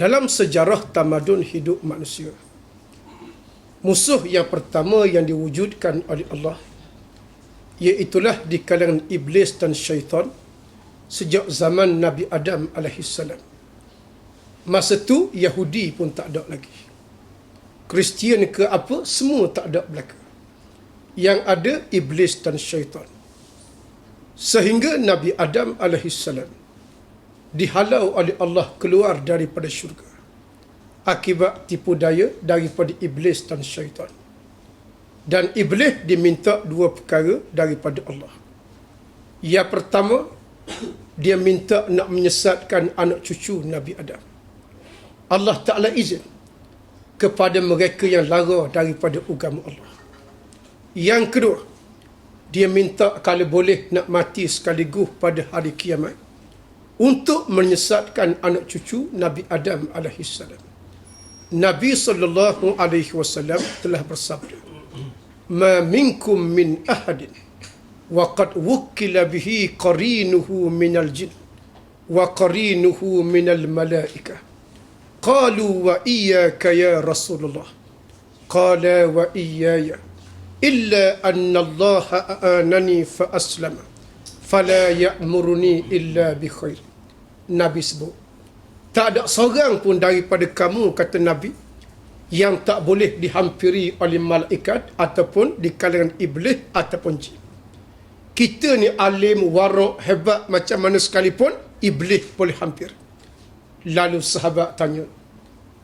Dalam sejarah tamadun hidup manusia, musuh yang pertama yang diwujudkan oleh Allah iaitulah di kalangan iblis dan syaitan sejak zaman Nabi Adam AS. Masa tu Yahudi pun tak ada lagi, Kristian ke apa, semua tak ada belaka. Yang ada iblis dan syaitan. Sehingga Nabi Adam AS dihalau oleh Allah keluar daripada syurga akibat tipu daya daripada iblis dan syaitan. Dan iblis diminta dua perkara daripada Allah. Yang pertama, dia minta nak menyesatkan anak cucu Nabi Adam. Allah Ta'ala izin kepada mereka yang lara daripada agama Allah. Yang kedua, dia minta kalau boleh nak mati sekaligus pada hari kiamat untuk menyesatkan anak cucu Nabi Adam AS. Nabi SAW telah bersabda, "Ma minkum min ahadin wa qad wukkila bihi qarinuhu minal jin wa qarinuhu minal malaikah. Qalu wa iyyaka ya Rasulullah. Qala wa iyyaya. Illa anna Allah aanani fa aslama. Fala ya'muruni illa bi khair." Nabi sebut, tak ada seorang pun daripada kamu, kata Nabi, yang tak boleh dihampiri oleh malaikat ataupun di kalangan iblis ataupun jin. Kita ni alim, warak, hebat macam mana sekalipun, iblis boleh hampir. Lalu sahabat tanya,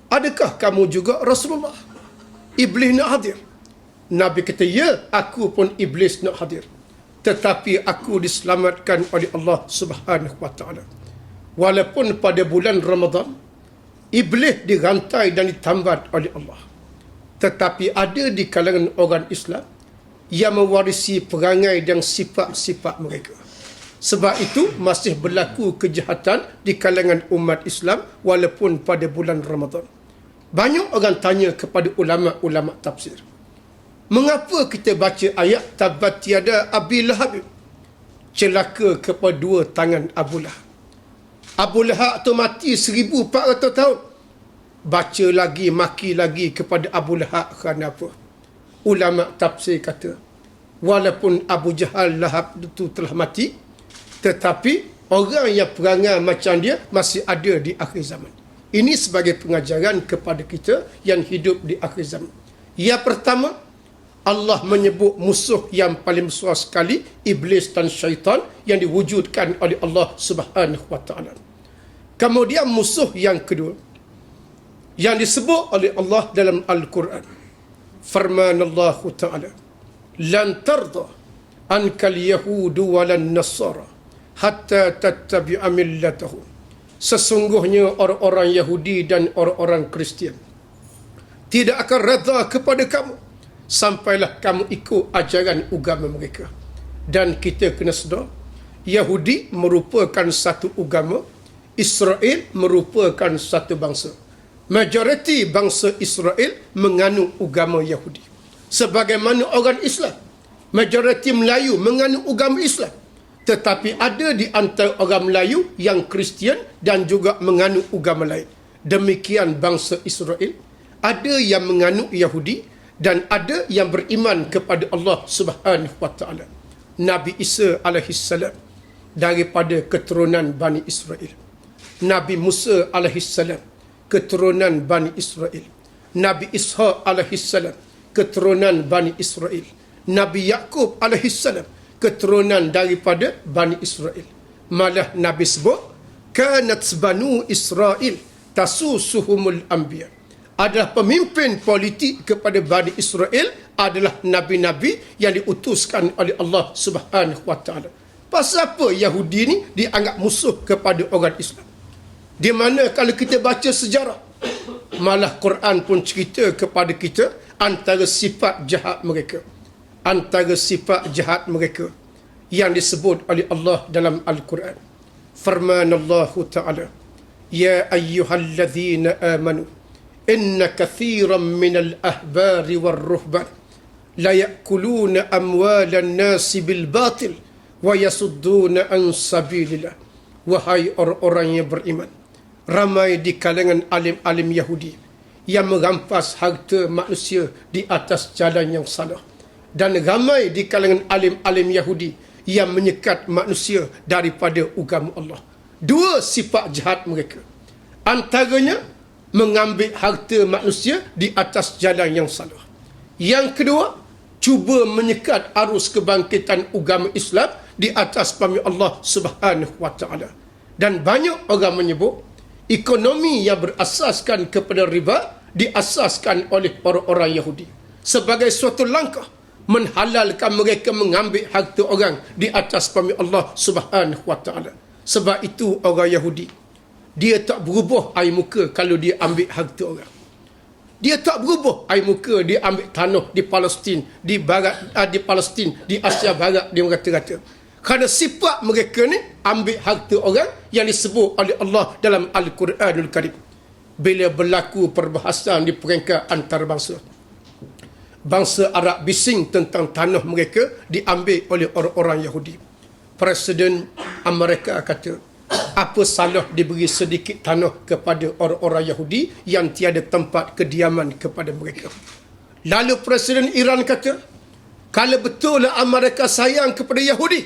adakah kamu juga Rasulullah? Iblis nak hadir? Nabi kata, ya, aku pun iblis nak hadir. Tetapi aku diselamatkan oleh Allah Subhanahu Wa Taala. Walaupun pada bulan Ramadan, iblis dirantai dan ditambat oleh Allah. Tetapi ada di kalangan orang Islam yang mewarisi perangai dan sifat-sifat mereka. Sebab itu masih berlaku kejahatan di kalangan umat Islam walaupun pada bulan Ramadan. Banyak orang tanya kepada ulama-ulama tafsir, mengapa kita baca ayat tabat tiada Abi Lahab? Celaka kepada dua tangan Abu Lahab. Abu Lahab tu mati 1400 tahun. Baca lagi, maki lagi kepada Abu Lahab kerana apa? Ulama tafsir kata, walaupun Abu Jahal Lahab itu telah mati, tetapi orang yang perangai macam dia masih ada di akhir zaman. Ini sebagai pengajaran kepada kita yang hidup di akhir zaman. Yang pertama, Allah menyebut musuh yang paling besar sekali, iblis dan syaitan, yang diwujudkan oleh Allah Subhanahu Wa Taala. Kemudian musuh yang kedua yang disebut oleh Allah dalam Al-Quran. Firman Allah Ta'ala, "Lan tarda ankal yahudu walan nasara hatta tattabi'a millatahum." Sesungguhnya orang-orang Yahudi dan orang-orang Kristian tidak akan redha kepada kamu sampailah kamu ikut ajaran agama mereka. Dan kita kena sedar, Yahudi merupakan satu agama, Israel merupakan satu bangsa. Majoriti bangsa Israel menganut agama Yahudi. Sebagaimana orang Islam, majoriti Melayu menganut agama Islam. Tetapi ada di antara orang Melayu yang Kristian dan juga menganut agama lain. Demikian bangsa Israel, ada yang menganut Yahudi dan ada yang beriman kepada Allah Subhanahu Wa Taala. Nabi Isa alaihissalam daripada keturunan Bani Israel. Nabi Musa alaihissalam keturunan Bani Israel. Nabi Ishaq alaihissalam keturunan Bani Israel. Nabi Yaqub alaihissalam keturunan daripada Bani Israel. Malah Nabi sebut, kanat Banu Israel tasusuhumul anbiya. Adalah pemimpin politik kepada Bani Israel adalah nabi-nabi yang diutuskan oleh Allah Subhanahu Wa Taala. Pasal apa Yahudi ni dianggap musuh kepada orang Islam? Di mana kalau kita baca sejarah, malah Quran pun cerita kepada kita antara sifat jahat mereka. Antara sifat jahat mereka yang disebut oleh Allah dalam Al-Quran. Firman Allah Ta'ala, "Ya ayyuhalladzina amanu inna kathiran minal ahbari war-ruhban la ya'kuluna amwalan nasi bil batil wa yasudduna an sabilillah." Wahai orang-orang yang beriman, Ramai di kalangan alim-alim Yahudi yang merampas harta manusia di atas jalan yang salah. Dan ramai di kalangan alim-alim Yahudi yang menyekat manusia daripada agama Allah. Dua sifat jahat mereka. Antaranya, mengambil harta manusia di atas jalan yang salah. Yang kedua, cuba menyekat arus kebangkitan agama Islam di atas pahami Allah Subhanahu wa taala. Dan banyak orang menyebut ekonomi yang berasaskan kepada riba diasaskan oleh orang-orang Yahudi sebagai suatu langkah menghalalkan mereka mengambil harta orang di atas pahami Allah Subhanahu wa taala. Sebab itu orang Yahudi, dia tak berubah air muka kalau dia ambil harta orang. Dia tak berubah air muka, dia ambil tanah di Palestin, di barat, di Palestin, di Asia Barat, dia berkata-kata. Kerana sifat mereka ni ambil harta orang yang disebut oleh Allah dalam Al-Quranul Karim. Bila berlaku perbahasan di peringkat antarabangsa, bangsa Arab bising tentang tanah mereka diambil oleh orang-orang Yahudi. Presiden Amerika kata, apa salah diberi sedikit tanah kepada orang-orang Yahudi yang tiada tempat kediaman kepada mereka. Lalu Presiden Iran kata, kalau betul Amerika sayang kepada Yahudi,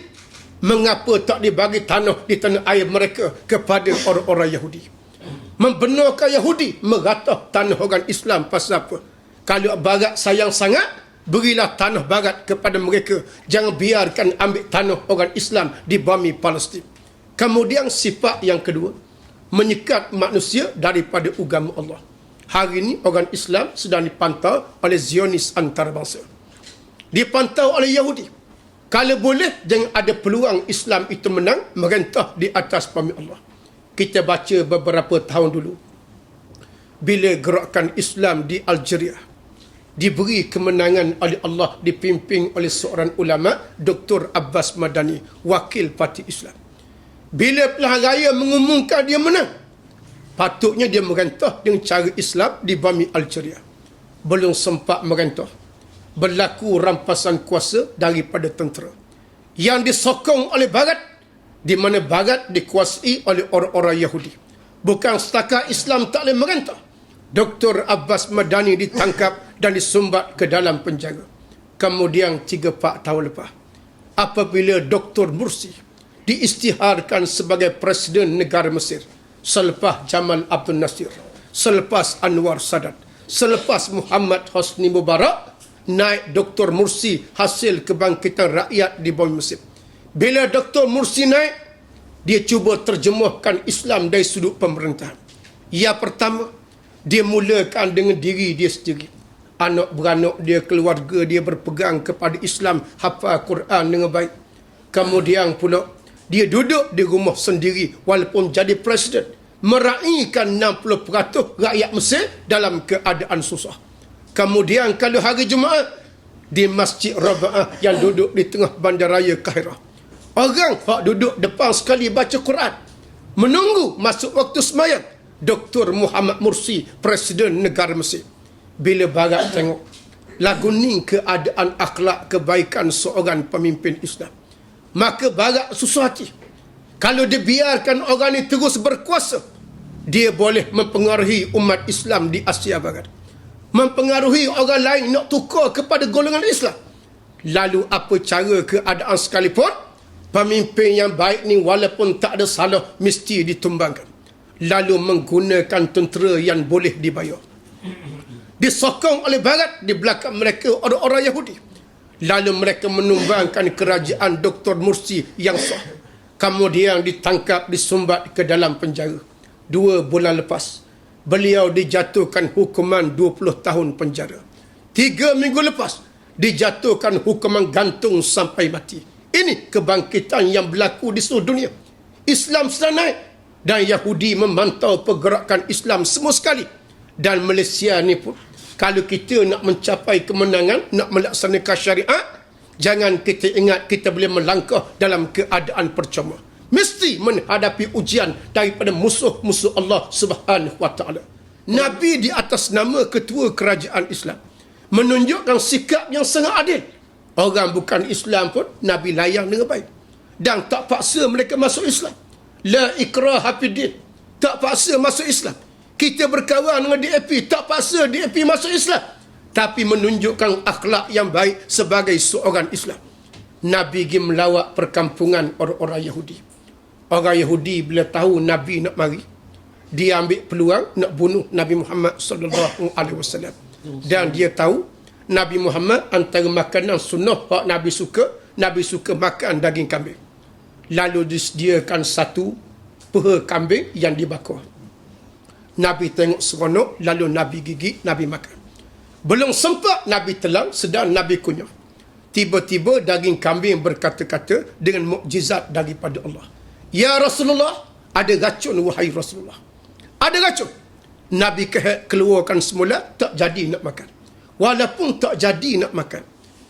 mengapa tak dibagi tanah di tanah air mereka kepada orang-orang Yahudi? Membenarkan Yahudi meratah tanah orang Islam pasal apa? Kalau Barat sayang sangat, berilah tanah Barat kepada mereka. Jangan biarkan ambil tanah orang Islam di bumi Palestin. Kemudian sifat yang kedua, menyekat manusia daripada agama Allah. Hari ini orang Islam sedang dipantau oleh Zionis antarabangsa. Dipantau oleh Yahudi. Kalau boleh, jangan ada peluang Islam itu menang, merentah di atas pahami Allah. Kita baca beberapa tahun dulu, bila gerakan Islam di Algeria diberi kemenangan oleh Allah, dipimpin oleh seorang ulama, Dr. Abbas Madani, wakil parti Islam. Bila pilihan raya mengumumkan dia menang, patutnya dia merentah dengan cara Islam di bumi Algeria. Belum sempat merentah, berlaku rampasan kuasa daripada tentera yang disokong oleh Barat, di mana Barat dikuasai oleh orang-orang Yahudi. Bukan setakat Islam tak boleh merentah, Dr. Abbas Madani ditangkap dan disumbat ke dalam penjara. Kemudian 3-4 tahun lepas, apabila Dr. Mursi diisytiharkan sebagai Presiden negara Mesir selepas Jamal Abdul Nasir, selepas Anwar Sadat, selepas Muhammad Hosni Mubarak, naik Dr. Mursi hasil kebangkitan rakyat di bumi Mesir. Bila Dr. Mursi naik, dia cuba terjemahkan Islam dari sudut pemerintahan. Yang pertama, dia mulakan dengan diri dia sendiri. Anak beranak dia, keluarga dia berpegang kepada Islam, hafal Quran dengan baik. Kemudian pula, dia duduk di rumah sendiri walaupun jadi presiden, meraihkan 60% rakyat Mesir dalam keadaan susah. Kemudian kalau hari Jumaat, di Masjid Raba'ah yang duduk di tengah bandaraya Kahirah, orang yang duduk depan sekali baca Quran, menunggu masuk waktu sembahyang. Dr. Muhammad Mursi, Presiden negara Mesir. Bila Barat tengok lagu ni keadaan akhlak kebaikan seorang pemimpin Islam, maka Barat susah hati. Kalau dia biarkan orang ni terus berkuasa, dia boleh mempengaruhi umat Islam di Asia Barat, mempengaruhi orang lain nak tukar kepada golongan Islam. Lalu apa cara keadaan sekalipun, pemimpin yang baik ni walaupun tak ada salah mesti ditumbangkan. Lalu menggunakan tentera yang boleh dibayar, disokong oleh Barat, di belakang mereka orang-orang Yahudi. Lalu mereka menumbangkan kerajaan Dr. Mursi yang sah. Kemudian ditangkap, disumbat ke dalam penjara. 2 bulan lepas, beliau dijatuhkan hukuman 20 tahun penjara. 3 minggu lepas, dijatuhkan hukuman gantung sampai mati. Ini kebangkitan yang berlaku di seluruh dunia. Islam sedang naik dan Yahudi memantau pergerakan Islam semua sekali. Dan Malaysia ni pun, kalau kita nak mencapai kemenangan, nak melaksanakan syariat, jangan kita ingat kita boleh melangkah dalam keadaan percuma. Mesti menghadapi ujian daripada musuh-musuh Allah Subhanahu wa taala. Nabi di atas nama ketua kerajaan Islam menunjukkan sikap yang sangat adil. Orang bukan Islam pun Nabi layan dengan baik dan tak paksa mereka masuk Islam. La ikraha fiddin. tak paksa masuk Islam. Kita berkawan dengan DAP, tak paksa DAP masuk Islam, tapi menunjukkan akhlak yang baik sebagai seorang Islam. Nabi pergi melawat perkampungan orang-orang Yahudi. Orang Yahudi bila tahu Nabi nak mari, dia ambil peluang nak bunuh Nabi Muhammad sallallahu alaihi wasallam. Dan dia tahu Nabi Muhammad antara makanan sunnah yang Nabi suka makan daging kambing. Lalu disediakan satu peha kambing yang dibakar. Nabi tengok seronok, lalu Nabi gigit, Nabi makan. Belum sempat Nabi telan, sedang Nabi kunyah. Tiba-tiba daging kambing berkata-kata dengan mukjizat daripada Allah. Ya Rasulullah, ada racun wahai Rasulullah. Ada racun. Nabi keluarkan semula, tak jadi nak makan. Walaupun tak jadi nak makan,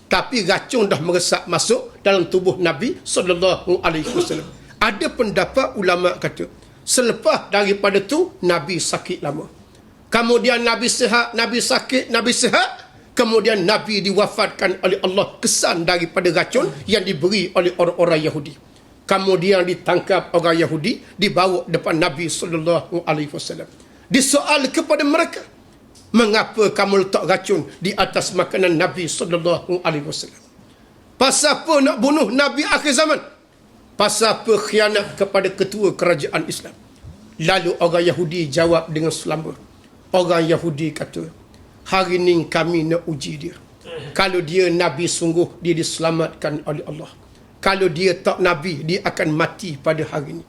tapi racun dah meresap masuk dalam tubuh Nabi sallallahu alaihi wasallam. Ada pendapat ulama kata, selepas daripada tu Nabi sakit lama. Kemudian Nabi sihat, Nabi sakit, Nabi sihat. Kemudian Nabi diwafatkan oleh Allah kesan daripada racun yang diberi oleh orang-orang Yahudi. Kemudian ditangkap orang Yahudi, dibawa depan Nabi sallallahu alaihi wasallam. Disoal kepada mereka, mengapa kamu letak racun di atas makanan Nabi sallallahu alaihi wasallam? Pasal apa nak bunuh Nabi akhir zaman? Pasal apa khianat kepada ketua kerajaan Islam? Lalu orang Yahudi jawab dengan selamba. Orang Yahudi kata, hari ni kami nak uji dia. Kalau dia Nabi sungguh, dia diselamatkan oleh Allah. Kalau dia tak Nabi, dia akan mati pada hari ini.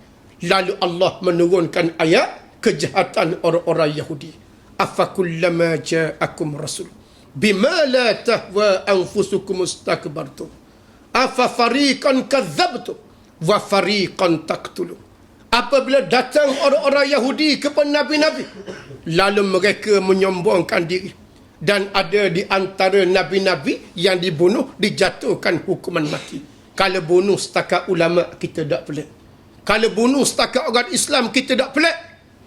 Lalu Allah menurunkan ayat kejahatan orang-orang Yahudi. Afakullama ja'akum rasul bima la tahwa anfusukum istakbartum afa fariqan kadzabtum wa fariqan taqtulun. Apabila datang orang-orang Yahudi kepada nabi-nabi, lalu mereka menyombongkan diri, dan ada di antara nabi-nabi yang dibunuh, dijatuhkan hukuman mati. Kalau bunuh setakat ulama, kita tak pelik. Kalau bunuh setakat orang Islam, kita tak pelik.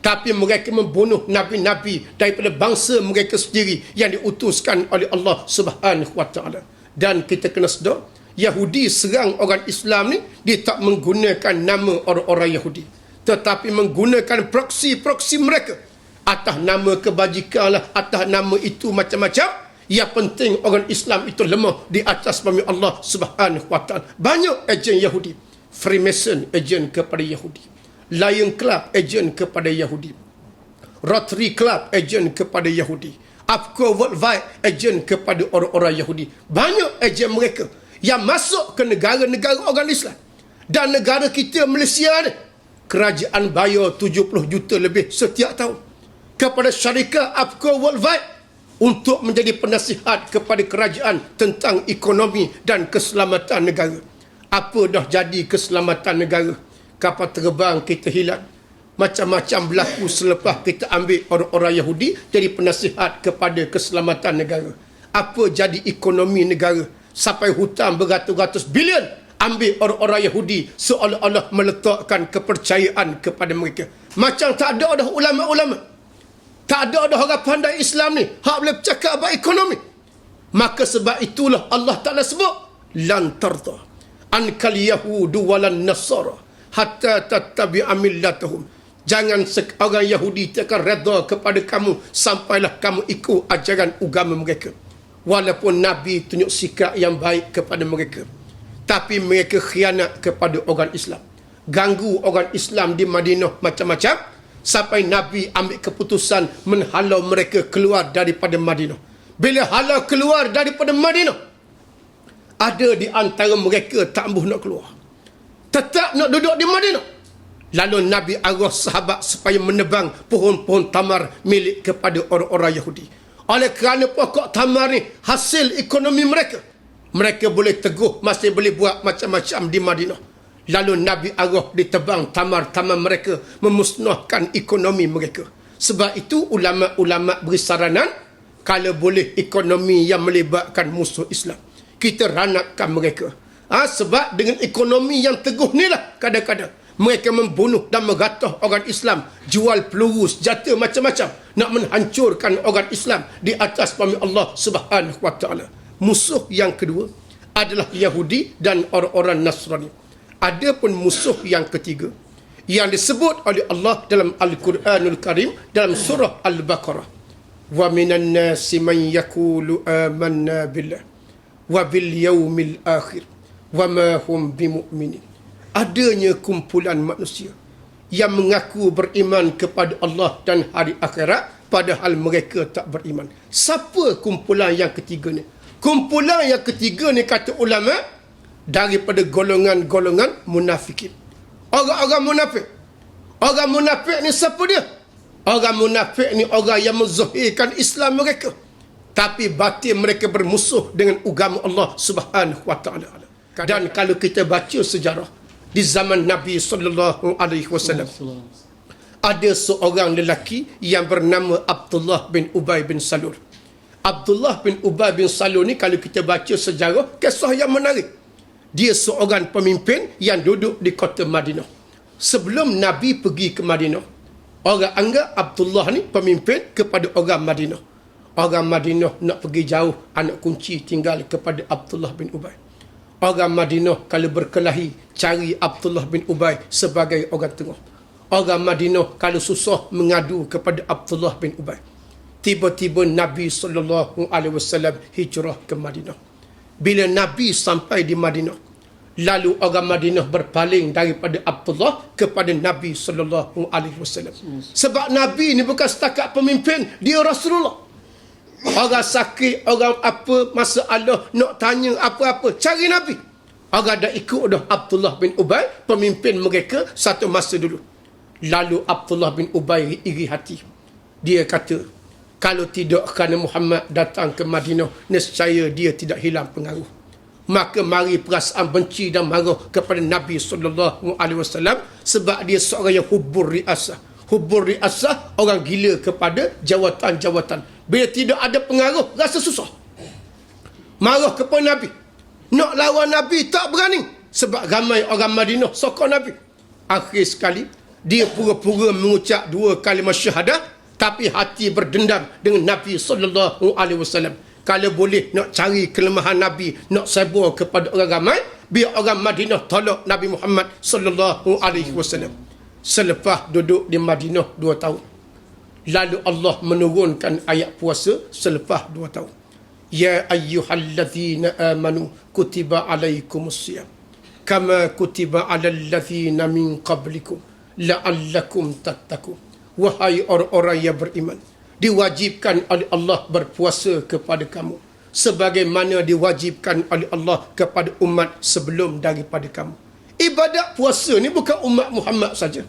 Tapi mereka membunuh nabi-nabi daripada bangsa mereka sendiri yang diutuskan oleh Allah Subhanahu wa taala. Dan kita kena sedar, Yahudi serang orang Islam ni, dia tak menggunakan nama orang-orang Yahudi, tetapi menggunakan proksi-proksi mereka. Atas nama kebajikan lah, atas nama itu macam-macam. Yang penting orang Islam itu lemah di atas pami Allah Subhanahu wa taala. Banyak ejen Yahudi. Freemason ejen kepada Yahudi. Lion Club ejen kepada Yahudi. Rotary Club ejen kepada Yahudi. APCO Worldwide ejen kepada orang-orang Yahudi. Banyak ejen mereka yang masuk ke negara-negara orang Islam. Dan negara kita Malaysia ni, kerajaan bayar 70 juta lebih setiap tahun kepada syarikat APCO Worldwide untuk menjadi penasihat kepada kerajaan tentang ekonomi dan keselamatan negara. Apa dah jadi keselamatan negara? Kapal terbang kita hilang. Macam-macam berlaku selepas kita ambil orang-orang Yahudi jadi penasihat kepada keselamatan negara. Apa jadi ekonomi negara? Sampai hutang beratus-ratus bilion ambil orang-orang Yahudi, seolah-olah meletakkan kepercayaan kepada mereka. Macam tak ada dah ulama-ulama, tak ada dah orang pandai Islam ni hak boleh bercakap about ekonomi. Maka sebab itulah Allah Ta'ala sebut, lan tarda ankal yahudu walan nasara hatta tattabi'a millatahum. Jangan orang Yahudi akan redha kepada kamu sampailah kamu ikut ajaran agama mereka. Walaupun Nabi tunjuk sikap yang baik kepada mereka, tapi mereka khianat kepada orang Islam. Ganggu orang Islam di Madinah macam-macam, sampai Nabi ambil keputusan menghalau mereka keluar daripada Madinah. Bila halau keluar daripada Madinah, ada di antara mereka tak mahu nak keluar, tetap nak duduk di Madinah. Lalu Nabi arah sahabat supaya menebang pohon-pohon tamar milik kepada orang-orang Yahudi. Oleh kerana pokok tamar ni hasil ekonomi mereka, mereka boleh teguh, masih boleh buat macam-macam di Madinah. Lalu Nabi arah ditebang tamar-tamar mereka, memusnahkan ekonomi mereka. Sebab itu ulama-ulama beri saranan, kalau boleh ekonomi yang melibatkan musuh Islam, kita ranapkan mereka. Sebab dengan ekonomi yang teguh ni lah, kadang-kadang mereka membunuh dan meratah orang Islam, jual peluru, senjata macam-macam, nak menghancurkan orang Islam di atas pami Allah Subhanahu wa taala. Musuh yang kedua adalah Yahudi dan orang-orang Nasrani. Ada pun musuh yang ketiga, yang disebut oleh Allah dalam Al-Quranul Karim dalam surah Al-Baqarah. Wa minan nasi man yaqulu amanna billah wa bil yaumil akhir wa ma hum bimu'minin. Adanya kumpulan manusia yang mengaku beriman kepada Allah dan hari akhirat padahal mereka tak beriman. Siapa kumpulan yang ketiga ni? Kumpulan yang ketiga ni kata ulama daripada golongan-golongan munafikin. Orang-orang munafik. Orang munafik ni siapa dia? Orang munafik ni orang yang menzahirkan Islam mereka, tapi batin mereka bermusuh dengan agama Allah Subhanahu wa taala. Dan kalau kita baca sejarah di zaman Nabi sallallahu alaihi wasallam, ada seorang lelaki yang bernama Abdullah bin Ubay bin Salul. Abdullah bin Ubay bin Salul ni kalau kita baca sejarah, kisah yang menarik. Dia seorang pemimpin yang duduk di kota Madinah. Sebelum Nabi pergi ke Madinah, orang anggap Abdullah ni pemimpin kepada orang Madinah. Orang Madinah nak pergi jauh, anak kunci tinggal kepada Abdullah bin Ubay. Orang Madinah kalau berkelahi, cari Abdullah bin Ubay sebagai orang tengah. Orang Madinah kalau susah, mengadu kepada Abdullah bin Ubay. Tiba-tiba Nabi SAW hijrah ke Madinah. Bila Nabi sampai di Madinah, lalu orang Madinah berpaling daripada Abdullah kepada Nabi SAW. Sebab Nabi ni bukan setakat pemimpin, dia Rasulullah. Orang sakit, orang apa, masalah, nak tanya apa-apa, cari Nabi. Orang dah ikut dah Abdullah bin Ubay, pemimpin mereka satu masa dulu. Lalu Abdullah bin Ubay iri hati. Dia kata, kalau tidak kerana Muhammad datang ke Madinah, nescaya dia tidak hilang pengaruh. Maka mari perasaan benci dan marah kepada Nabi SAW sebab dia seorang yang hubur riasah. Hubur riasah, orang gila kepada jawatan-jawatan. Bila tidak ada pengaruh, rasa susah. Marah kepada Nabi. Nak lawan Nabi, tak berani. Sebab ramai orang Madinah sokong Nabi. Akhir sekali, dia pura-pura mengucap 2 kalimah syahadah, tapi hati berdendam dengan Nabi SAW. Kalau boleh nak cari kelemahan Nabi, nak sabur kepada orang ramai, biar orang Madinah tolak Nabi Muhammad SAW. Selepas duduk di Madinah 2 tahun, lalu Allah menurunkan ayat puasa selepas 2 tahun. Ya ayyuhallazina amanu kutiba alaikumusiyam kama kutiba alal ladzina min qablikum la'allakum tattaqun. Wahai orang-orang yang beriman, diwajibkan oleh Allah berpuasa kepada kamu sebagaimana diwajibkan oleh Allah kepada umat sebelum daripada kamu. Ibadat puasa ni bukan umat Muhammad saja,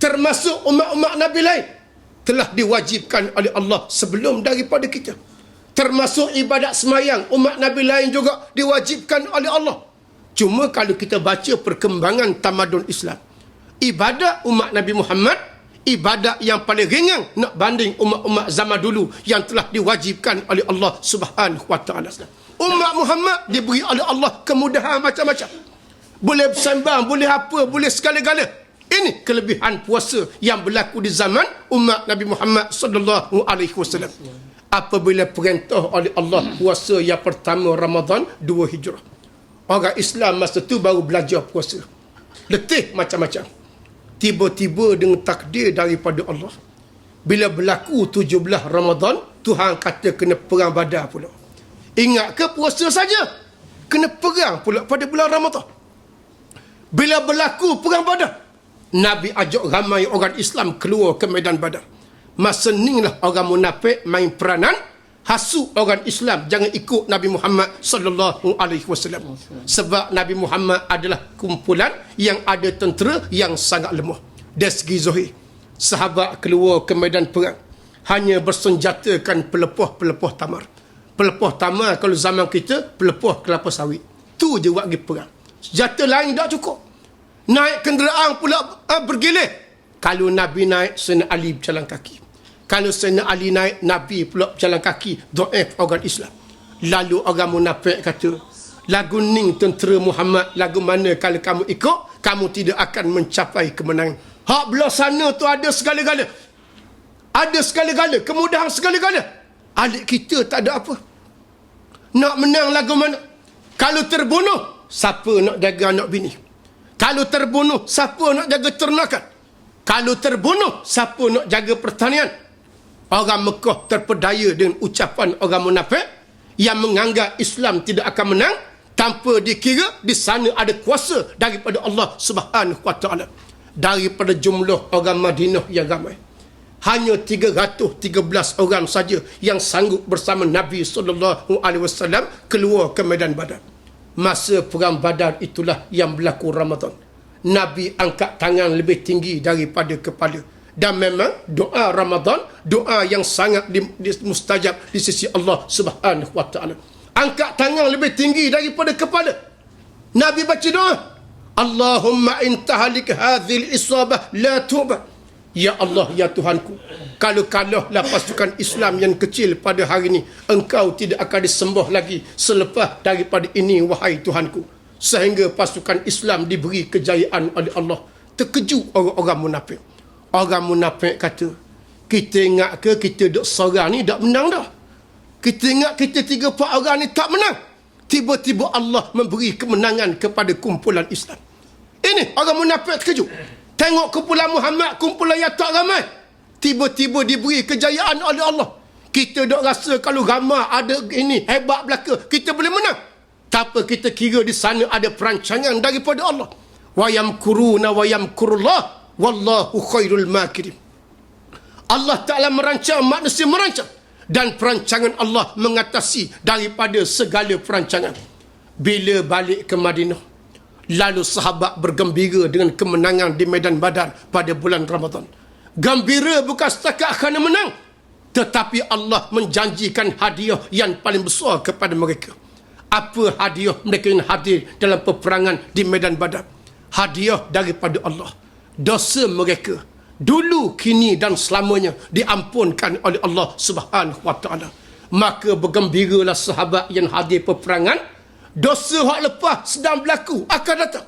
termasuk umat-umat Nabi lain telah diwajibkan oleh Allah sebelum daripada kita. Termasuk ibadat semayang, umat Nabi lain juga diwajibkan oleh Allah. Cuma kalau kita baca perkembangan tamadun Islam, ibadat umat Nabi Muhammad, ibadat yang paling ringan nak banding umat-umat zaman dulu yang telah diwajibkan oleh Allah Subhanahu wa taala. Umat Muhammad diberi oleh Allah kemudahan macam-macam. Boleh bersembang, boleh apa, boleh segala-gala. Ini kelebihan puasa yang berlaku di zaman umat Nabi Muhammad sallallahu alaihi wasallam. Apabila perintah oleh Allah puasa yang pertama Ramadan 2 Hijrah. Orang Islam masa tu baru belajar puasa. Letih macam-macam. Tiba-tiba dengan takdir daripada Allah, bila berlaku 17 Ramadan, Tuhan kata kena perang Badar pula. Ingat ke puasa saja? Kena perang pula pada bulan Ramadan. Bila berlaku perang Badar, Nabi ajak ramai orang Islam keluar ke medan Badar. Masa inilah orang munafik main peranan, hasut orang Islam jangan ikut Nabi Muhammad sallallahu alaihi wasallam. Sebab Nabi Muhammad adalah kumpulan yang ada tentera yang sangat lemah. Dari segi zahir, sahabat keluar ke medan perang hanya bersenjatakan pelepah-pelepah tamar. Pelepah tamar kalau zaman kita pelepah kelapa sawit. Tu je buat pergi perang. Senjata lain tak cukup. Naik kenderaan pula bergilir. Kalau Nabi naik, Sayyidina Ali berjalan kaki. Kalau Sayyidina Ali naik, Nabi pula berjalan kaki. Dhaif orang Islam. Lalu orang munafik kata, lagu ni tentera Muhammad, lagu mana kalau kamu ikut, kamu tidak akan mencapai kemenangan. Hak belah sana tu ada segala-gala. Ada segala-gala, kemudahan segala-gala. Alik kita tak ada apa. Nak menang lagu mana? Kalau terbunuh, siapa nak jaga anak bini? Kalau terbunuh, siapa nak jaga ternakan? Kalau terbunuh, siapa nak jaga pertanian? Orang Mekah terpedaya dengan ucapan orang munafik yang menganggap Islam tidak akan menang tanpa dikira di sana ada kuasa daripada Allah Subhanahu wa taala. Daripada jumlah orang Madinah yang ramai, hanya 313 orang saja yang sanggup bersama Nabi SAW keluar ke medan Badar. Masa perang Badar itulah yang berlaku Ramadan. Nabi angkat tangan lebih tinggi daripada kepala. Dan memang doa Ramadan, doa yang sangat mustajab di sisi Allah Subhanahu wa taala. Angkat tangan lebih tinggi daripada kepala. Nabi baca doa, Allahumma intahalik hadhil isabah la tu'bah. Ya Allah, ya Tuhanku, kalau kalahlah pasukan Islam yang kecil pada hari ini, Engkau tidak akan disembah lagi selepas daripada ini, wahai Tuhanku. Sehingga pasukan Islam diberi kejayaan oleh Allah. Terkejut orang-orang munafik. Orang munafik kata, kita ingat ke kita duk seorang ni tak menang dah. Kita ingat kita 3-4 orang ni tak menang. Tiba-tiba Allah memberi kemenangan kepada kumpulan Islam. Ini orang munafik terkejut. Tengok kumpulan Muhammad, kumpulan yang tak ramai. Tiba-tiba diberi kejayaan oleh Allah. Kita dok rasa kalau ramai ada ini hebat belaka, kita boleh menang. Tapi kita kira di sana ada perancangan daripada Allah. Wa yamkuruna wa yamkurullah wallahu khairul makirin. Allah Ta'ala merancang, manusia merancang. Dan perancangan Allah mengatasi daripada segala perancangan. Bila balik ke Madinah, lalu sahabat bergembira dengan kemenangan di medan Badar pada bulan Ramadan. Gembira bukan setakat kerana menang, tetapi Allah menjanjikan hadiah yang paling besar kepada mereka. Apa hadiah mereka yang hadir dalam peperangan di medan Badar? Hadiah daripada Allah. Dosa mereka dulu, kini dan selamanya diampunkan oleh Allah Subhanahu wa taala. Maka bergembiralah sahabat yang hadir peperangan. Dosa hak lepas sedang berlaku akan datang.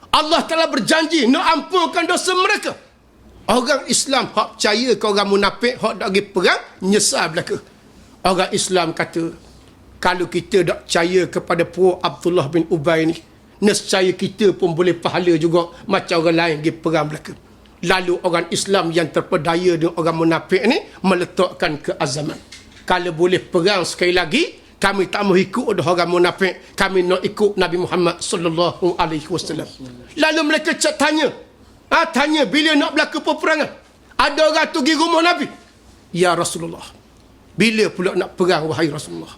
Allah Ta'ala berjanji nak ampunkan dosa mereka. Orang Islam hak percaya ke orang munafik hak nak pergi perang, nyesal belaka. Orang Islam kata, kalau kita tak percaya kepada puak Abdullah bin Ubay ni, nescaya kita pun boleh pahala juga macam orang lain pergi perang belaka. Lalu orang Islam yang terpedaya dengan orang munafik ni meletakkan keazaman. Kalau boleh perang sekali lagi, kami tak mau ikut orang munafik, kami nak ikut Nabi Muhammad sallallahu alaihi wasallam. Lalu mereka tanya, bila nak berlaku peperangan? Ada orang tu pergi rumah Nabi. Ya Rasulullah, bila pula nak perang wahai Rasulullah?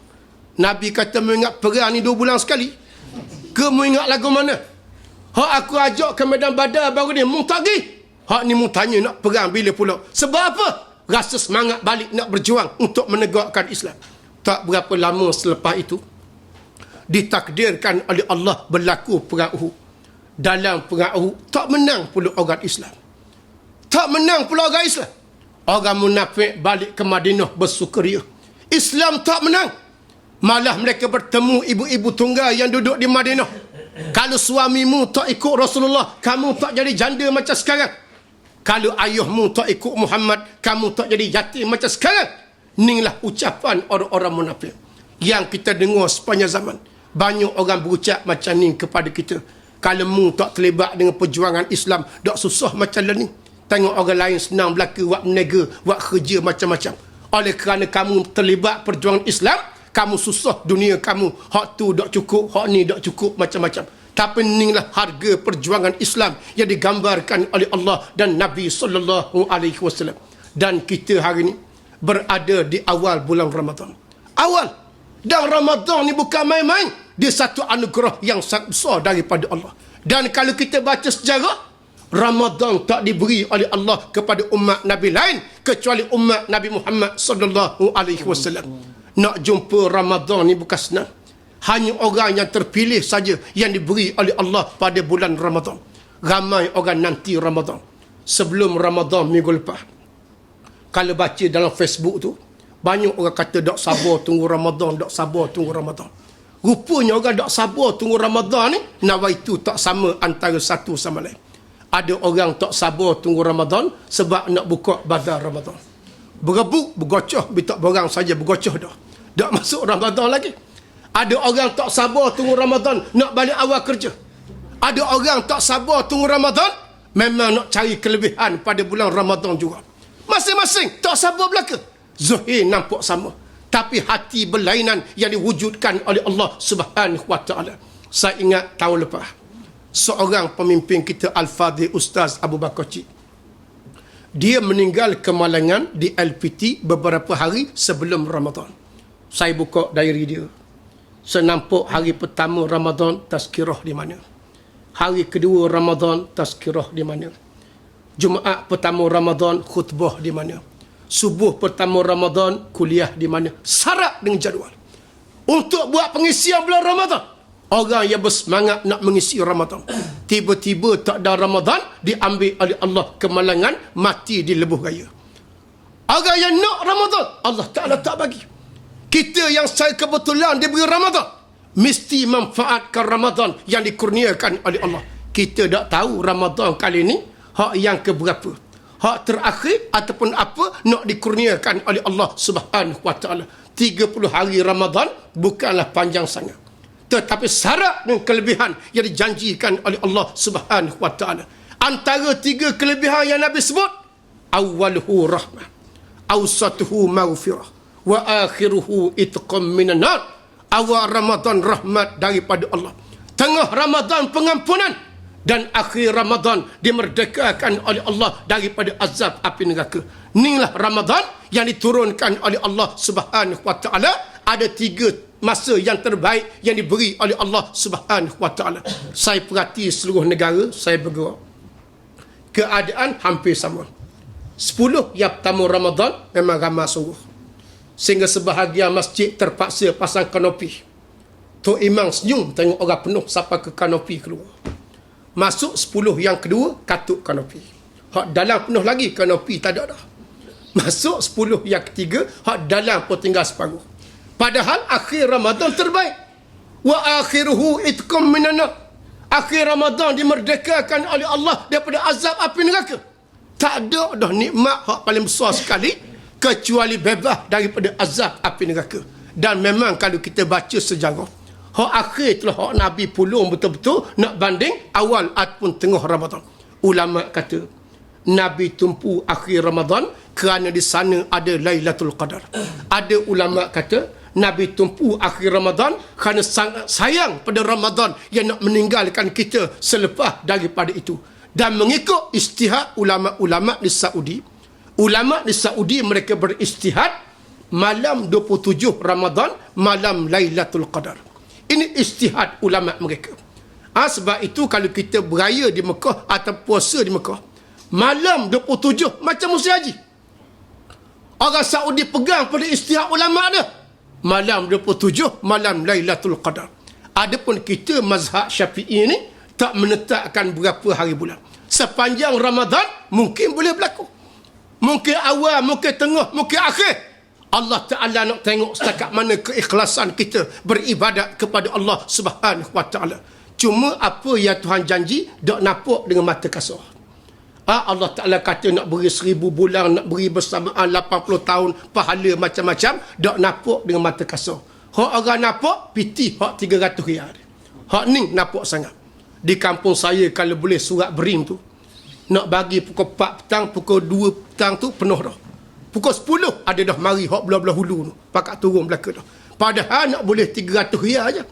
Nabi kata, mengingat perang ni 2 bulan sekali. Ke mengingat lagu mana? Hak aku ajak ke medan Badar baru ni, mung tak pergi. Hak ni mung tanya nak perang bila pula? Sebab apa? Rasa semangat balik nak berjuang untuk menegakkan Islam. Tak berapa lama selepas itu, ditakdirkan oleh Allah berlaku perang Uhud. Dalam perang Uhud, tak menang pula orang Islam. Tak menang pula orang Islam. Orang munafik balik ke Madinah bersukaria. Islam tak menang. Malah mereka bertemu ibu-ibu tunggal yang duduk di Madinah. Kalau suamimu tak ikut Rasulullah, kamu tak jadi janda macam sekarang. Kalau ayahmu tak ikut Muhammad, kamu tak jadi yatim macam sekarang. Inilah ucapan orang-orang munafik yang kita dengar sepanjang zaman. Banyak orang berucap macam ni kepada kita. Kalau mu tak terlibat dengan perjuangan Islam, tak susah macam ni. Tengok orang lain senang belaka, buat menega, buat kerja macam-macam. Oleh kerana kamu terlibat perjuangan Islam, kamu susah dunia kamu. Hak tu tak cukup, hak ni tak cukup, macam-macam. Tapi inilah harga perjuangan Islam yang digambarkan oleh Allah dan Nabi SAW. Dan kita hari ini berada di awal bulan Ramadan. Awal. Dan Ramadan ni bukan main-main. Dia satu anugerah yang sangat besar daripada Allah. Dan kalau kita baca sejarah, Ramadan tak diberi oleh Allah kepada umat Nabi lain kecuali umat Nabi Muhammad SAW. Nak jumpa Ramadan ni bukan senang. Hanya orang yang terpilih saja yang diberi oleh Allah pada bulan Ramadan. Ramai orang nanti Ramadan. Sebelum Ramadan minggu lepas, kalau baca dalam Facebook tu, banyak orang kata tak sabar tunggu Ramadan, tak sabar tunggu Ramadan. Rupanya orang tak sabar tunggu Ramadan ni, nawaitu tak sama antara satu sama lain. Ada orang tak sabar tunggu Ramadan sebab nak buka bazar Ramadan. Berebut, bergocoh, tak borang saja bergocoh dah. Tak masuk Ramadan lagi. Ada orang tak sabar tunggu Ramadan nak balik awal kerja. Ada orang tak sabar tunggu Ramadan, memang nak cari kelebihan pada bulan Ramadan juga. Masing-masing tak sabar belaka. Zahir nampak sama, tapi hati berlainan yang diwujudkan oleh Allah Subhanahu wa taala. Saya ingat tahun lepas, seorang pemimpin kita Al-Fadhil Ustaz Abu Bakar Cik, dia meninggal kemalangan di LPT beberapa hari sebelum Ramadan. Saya buka diary dia. Saya nampak hari pertama Ramadan tazkirah di mana. Hari kedua Ramadan tazkirah di mana. Jumaat pertama Ramadan khutbah di mana. Subuh pertama Ramadan kuliah di mana. Syarat dengan jadual. Untuk buat pengisian bulan Ramadan. Orang yang bersemangat nak mengisi Ramadan. Tiba-tiba tak ada Ramadan, diambil oleh Allah kemalangan, mati di lebuh raya. Orang yang nak Ramadan, Allah Ta'ala tak bagi. Kita yang saya kebetulan diberi Ramadan, mesti manfaatkan Ramadan yang dikurniakan oleh Allah. Kita tak tahu Ramadan kali ini hak yang keberapa, hak terakhir ataupun apa nak dikurniakan oleh Allah Subhanahu wa taala. 30 hari Ramadan bukanlah panjang sangat, tetapi syarat dan kelebihan yang dijanjikan oleh Allah Subhanahu wa taala. Antara 3 kelebihan yang Nabi sebut, awwaluhu rahmah, awsatuhu maghfirah, wa akhiruhu itqam minan nar. Awal Ramadan rahmat daripada Allah, tengah Ramadan pengampunan, dan akhir Ramadan dimerdekakan oleh Allah daripada azab api neraka. Inilah Ramadan yang diturunkan oleh Allah Subhanahu wa taala. Ada 3 masa yang terbaik yang diberi oleh Allah Subhanahu wa taala. Saya perhati seluruh negara saya bergerak, keadaan hampir sama. 10 yang pertama Ramadan memang ramai sungguh, sehingga sebahagian masjid terpaksa pasang kanopi. Tok Imam senyum tengok orang penuh sampai ke kanopi keluar. Masuk 10 yang kedua, katuk kanopi. Hak dalam penuh lagi, kanopi tak ada dah. Masuk 10 yang ketiga, hak dalam pun tinggal separuh. Padahal akhir Ramadan terbaik. Wa akhiruhu itqam minan nar. Akhir Ramadan dimerdekakan oleh Allah daripada azab api neraka. Tak ada dah nikmat hak paling besar sekali kecuali bebas daripada azab api neraka. Dan memang kalau kita baca sejarah, hak akhir itulah hak Nabi pulung betul-betul nak banding awal ataupun tengah Ramadan. Ulama kata Nabi tumpu akhir Ramadan kerana di sana ada Lailatul Qadar. Ada ulama kata Nabi tumpu akhir Ramadan kerana sangat sayang pada Ramadan yang nak meninggalkan kita selepas daripada itu. Dan mengikut ijtihad ulama-ulama di Saudi, ulama di Saudi mereka beristihad malam 27 Ramadan, malam Lailatul Qadar. Ini ijtihad ulama mereka. Sebab itu kalau kita beraya di Mekah atau puasa di Mekah, malam 27 macam musim haji. Orang Saudi pegang pada ijtihad ulama dia. Malam 27, malam Lailatul Qadar. Adapun kita mazhab Syafi'i ni tak menetapkan berapa hari bulan. Sepanjang Ramadan mungkin boleh berlaku. Mungkin awal, mungkin tengah, mungkin akhir. Allah Ta'ala nak tengok setakat mana keikhlasan kita beribadat kepada Allah Subhanahu wa Ta'ala. Cuma apa yang Tuhan janji tak nampak dengan mata kasar. Allah Ta'ala kata nak beri 1000 bulan, nak beri bersamaan 80 tahun, pahala macam-macam, tak nampak dengan mata kasar. Hak orang nampak, piti hak 300 riyal. Hak ni nampak sangat. Di kampung saya kalau boleh surat berim tu, nak bagi pukul 4 petang, pukul 2 petang tu penuh dah. Pukul 10 ada dah mari hak belah-belah hulu tu, pakat turun belaka dah. Padahal nak boleh 300 riyal aja.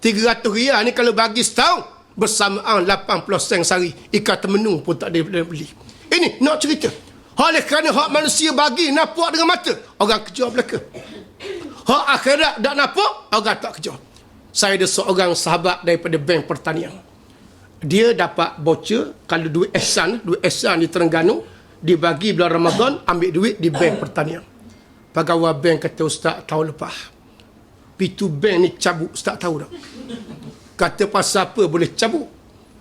300 riyal ni kalau bagi setahun, bersamaan 80 sen sehari, ikan temenu pun tak ada beli. Ini nak cerita. Oleh kerana hak manusia bagi nampak dengan mata, orang kejar belaka. Hak akhirat tak nampak, orang tak kejar. Saya ada seorang sahabat daripada Bank Pertanian. Dia dapat voucher, kalau duit ihsan di Terengganu, dibagi bulan Ramadan, ambil duit di Bank Pertanian. Pegawai bank kata, Ustaz, tahun lepas pintu bank ni cabut, Ustaz tahu tak? Kata pasal apa boleh cabut?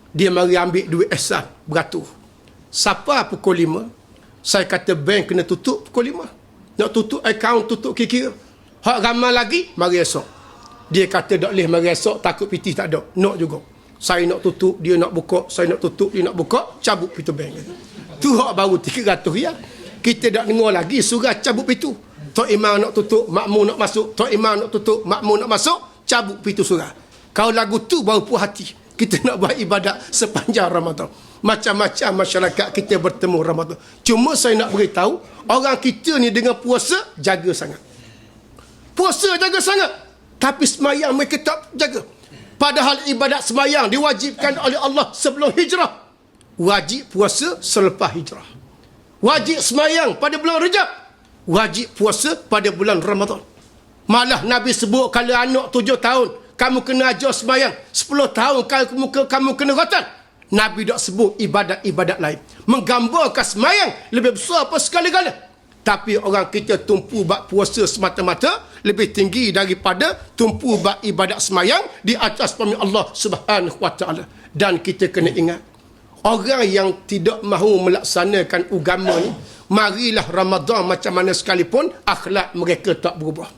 Dia mari ambil duit ihsan beratur. Siapa pukul 5, saya kata bank kena tutup pukul 5. Nak tutup akaun, tutup kira-kira. Hak ramai lagi, mari esok. Dia kata tak boleh mari esok, takut PT tak ada. Nak juga. Saya nak tutup, dia nak buka. Saya nak tutup, dia nak buka. Cabut pintu bank. Tu hak baru 300 riyal. Kita tak dengar lagi surat cabut pintu. Tok Imam nak tutup, makmum nak masuk. Tok Imam nak tutup, makmum nak masuk. Cabut pintu surat. Kalau lagu tu baru puas hati. kita nak buat ibadat sepanjang Ramadan. Macam-macam masyarakat kita bertemu Ramadan. Cuma saya nak beritahu, orang kita ni dengan puasa jaga sangat. Puasa jaga sangat, tapi semayang mereka tak jaga. Padahal ibadat semayang diwajibkan oleh Allah sebelum hijrah. Wajib puasa selepas hijrah. Wajib semayang pada bulan Rejab. Wajib puasa pada bulan Ramadan. Malah Nabi sebut, kalau anak 7 tahun kamu kena ajar semayang, 10 tahun kamu kena rotan. Nabi tak sebut ibadat-ibadat lain. Menggambarkan semayang lebih besar apa sekali-kala. Tapi orang kita tumpu bab puasa semata-mata lebih tinggi daripada tumpu bab ibadat semayang di atas pemilik Allah Subhanahu Wa Taala. Dan kita kena ingat, orang yang tidak mahu melaksanakan agama ni, marilah Ramadan macam mana sekalipun, akhlak mereka tak berubah.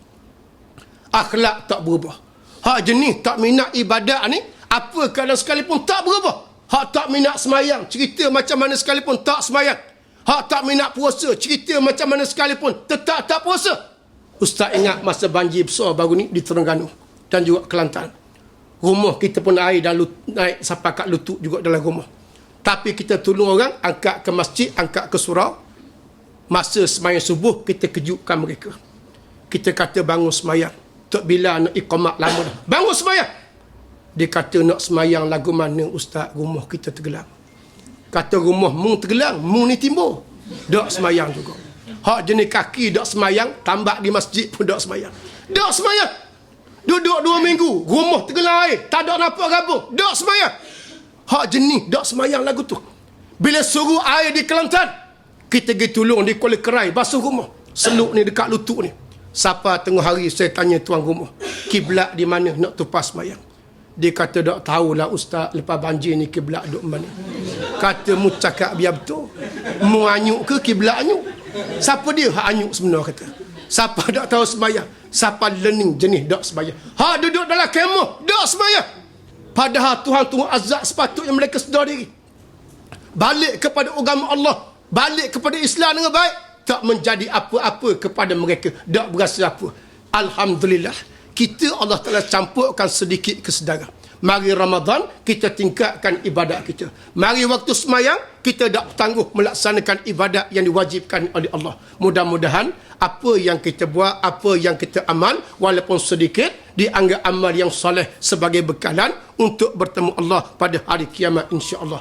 Akhlak tak berubah. Hak jenis tak minat ibadat ni, apa keadaan sekalipun tak berubah. Hak tak minat semayang, cerita macam mana sekalipun tak semayang. Hak tak minat puasa, cerita macam mana sekalipun tetap tak puasa. Ustaz ingat masa banjir besar baru ni di Terengganu dan juga Kelantan. Rumah kita pun air dah naik sampai kat lutut juga dalam rumah. Tapi kita tolong orang, angkat ke masjid, angkat ke surau. Masa semayang subuh, kita kejutkan mereka. Kita kata bangun semayang. Tak bila nak iqamat lama dah. Bangun semayang. Dia kata nak semayang lagu mana Ustaz, rumah kita tenggelam. Kata rumah mung tenggelam, mung ni timbul. Tak semayang juga. Hak jenis kaki tak semayang, tambak di masjid pun tak semayang. Tak semayang. Duduk 2 minggu, rumah tenggelam air, tak ada nampak gabung. Tak semayang. Hak jenis tak semayang lagu tu. Bila suruh air di Kelantan, kita pergi tolong di Kuala Kerai, basuh rumah. Seluk ni dekat lutut ni. Siapa tengah hari saya tanya tuan rumah, kiblat di mana nak tupas semayang? Dia kata tak tahulah Ustaz, lepas banjir ni kiblat duk mana. Kata mu cakap biar betul. Mu anyuk ke kiblat anyuk? Siapa dia hak anyuk sebenar kata? Siapa tak tahu semayang? Siapa learning jenis tak semayang? Hak duduk dalam kemah tak semayang. Padahal Tuhan tunggu azab, sepatutnya mereka sedar diri. Balik kepada agama Allah, balik kepada Islam dengan baik, tak menjadi apa-apa kepada mereka, tak berasa apa. Alhamdulillah, kita Allah Ta'ala campurkan sedikit kesedaran. Mari Ramadan, kita tingkatkan ibadat kita. Mari waktu semayang, kita tak tangguh melaksanakan ibadat yang diwajibkan oleh Allah. Mudah-mudahan apa yang kita buat, apa yang kita amal, walaupun sedikit, dianggap amal yang soleh sebagai bekalan untuk bertemu Allah pada hari kiamat, insya-Allah.